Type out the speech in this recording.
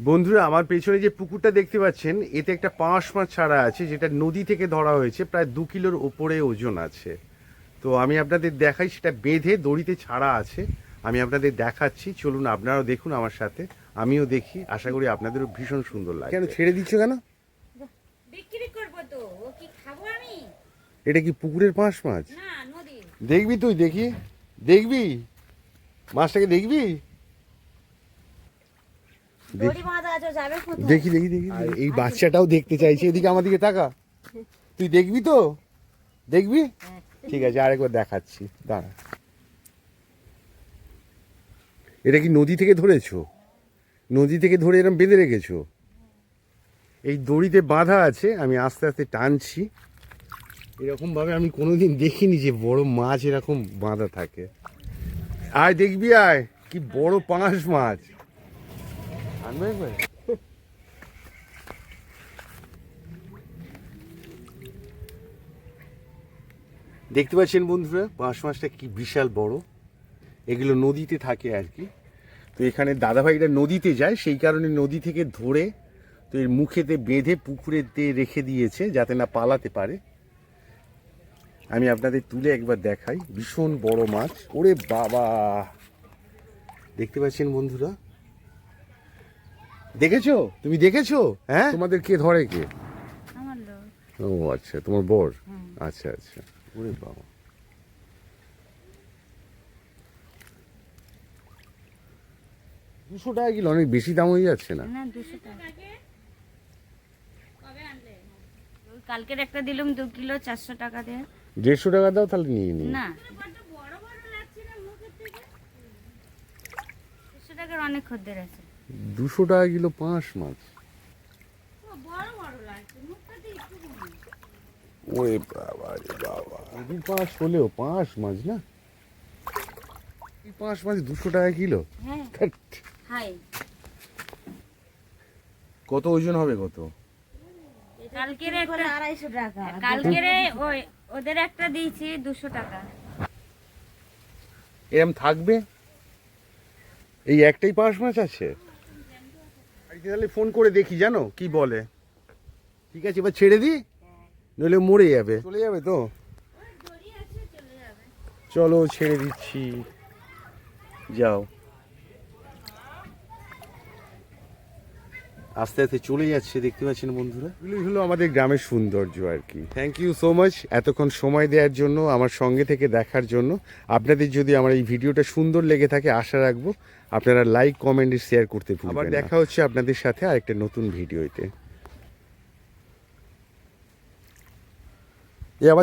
বন্ধুরা, আমার পেছনে যে পুকুরটা দেখতে পাচ্ছেন, এতে একটা পাঙাশ মাছ ছাড়া আছে, যেটা নদী থেকে ধরা হয়েছে। প্রায় 2 কিলোর ওপরে ওজন আছে। তো আমি আপনাদের দেখাই, সেটা বেঁধে দড়িতে ছাড়া আছে। আমি আপনাদের দেখাচ্ছি, চলুন আপনারাও দেখুন আমার সাথে, আমিও দেখি। আশা করি আপনাদেরও ভীষণ সুন্দর লাগে। কেন ছেড়ে দিচ্ছ কেন? বিক্রি করব তো, ও কি খাবো আমি? এটা কি পুকুরের পাঙাশ মাছ? না, নদী। দেখবি তুই? দেখি, দেখবি মাছটাকে, দেখবি? দড়ি বাঁধা আছে, যাবে কোথায়? দেখি দেখি দেখি। আর এই বাচ্চাটাও দেখতে চাইছে, এদিকে আমার দিকে তাকা। তুই দেখবি তো? দেখবি? ঠিক আছে, আরেকবার দেখাচ্ছি, দাঁড়া। এটা কি নদী থেকে ধরেছো? নদী থেকে ধরে এরকম বেঁধে রেখেছো? এই দড়িতে বাঁধা আছে, আমি আস্তে আস্তে টানছি। এরকম ভাবে আমি কোনোদিন দেখিনি যে বড় মাছ এরকম বাঁধা থাকে। আয় দেখবি, আয় কি বড় পাঙাশ মাছ। আনবো একবার? দেখতে পাচ্ছেন বন্ধুরা, পাঙাশ মাছটা কি বিশাল বড়। এগুলো নদীতে থাকে আর কি। তো এখানে দাদাভাইরা নদীতে যায়, সেই কারণে নদী থেকে ধরে তো এর মুখেতে বেঁধে পুকুরেতে রেখে দিয়েছে, যাতে না পালাতে পারে। আমি আপনাদের তুলে একবার দেখাই। ভীষণ বড় মাছ। ওরে বাবা, দেখতে পাচ্ছেন বন্ধুরা? দেখেছো? তুমি দেখেছো? হ্যাঁ, তোমাদের কে ধরে? কে? আমার লোক। ও আচ্ছা, তোমার বর। আচ্ছা আচ্ছা। ওরে বাবা, 200 টাকা কিলো, অনেক বেশি দাম হয়ে যাচ্ছে না? না, 200 টাকা। কবে আনলে? ওই কালকের একটা দিলাম 2 কিলো 400 টাকা দিয়ে। 150 টাকা দাও, তাহলে নিয়ে নিই। না, বড় বড় লাগছে না মুখের থেকে। 200 টাকার অনেক খদ্দের আছে। 200 টাকা কিলো পাঙাশ মাছ। বড় বড় লাগছে, মুখটা দিয়ে একটু কম। ওরে বাবা রে বাবা, এই পাঙাশ হলেও পাঙাশ মাছ না? এই পাঙাশ মাছ 200 টাকা কিলো? হ্যাঁ, ধ্যাৎ। হাই। কত ওজন হবে? কত? কালকের একটা 250 টাকা। কালকের ওই ওদের একটা দিয়েছি 200 টাকা। এরম থাকবে? এই একটাই পাঙাশ মাছ আছে? বাড়িতে তাহলে ফোন করে দেখি, জানো কি বলে। ঠিক আছে, এবার ছেড়ে দিই, নইলে মরে যাবে। চলে যাবে তো? চলো ছেড়ে দিচ্ছি, যাও। আস্তে আস্তে চলে যাচ্ছে, দেখতে পাচ্ছেন বন্ধুরা। এগুলোই হলো আমাদের গ্রামের সৌন্দর্য আর কি। থ্যাংক ইউ সো মাচ এতক্ষণ সময় দেওয়ার জন্য, আমার সঙ্গে থেকে দেখার জন্য। আপনাদের যদি আমার এই ভিডিওটা সুন্দর লেগে থাকে, আশা রাখবো আপনারা লাইক, কমেন্ট, শেয়ার করতে ভুলবেন না। আবার দেখা হচ্ছে আপনাদের সাথে আরেকটা নতুন ভিডিওতে। এ আবার